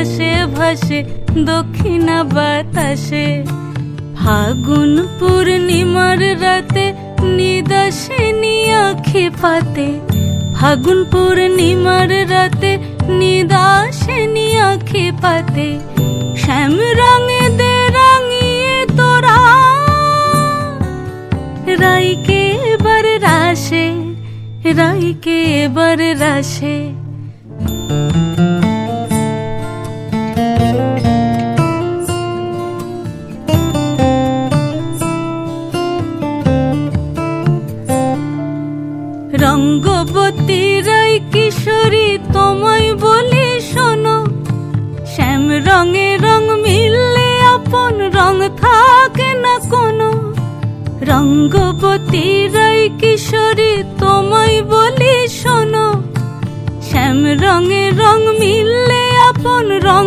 ভাসে ভাসে দক্ষিণা বাতাসে। ফাগুন পূর্ণিমার রাতে নিদাসিনী আঁখি পাতে, ফাগুন পূর্ণিমার রাতে নিদাসিনী আঁখি পাতে। শ্যাম রঙে দে রাঙিয়ে তোরা রাইকে এবার রাশে, রাইকে এবার রাশে। রঙ্গবতী রাই কিশোরী তোমায় বলি শোনো, শ্যাম রঙে রং মিললে আপন রং থাকে না কোনো। রঙ্গবতী রাই কিশোরী তোমায় বলি শোনো, শ্যাম রঙে রং মিললে আপন রং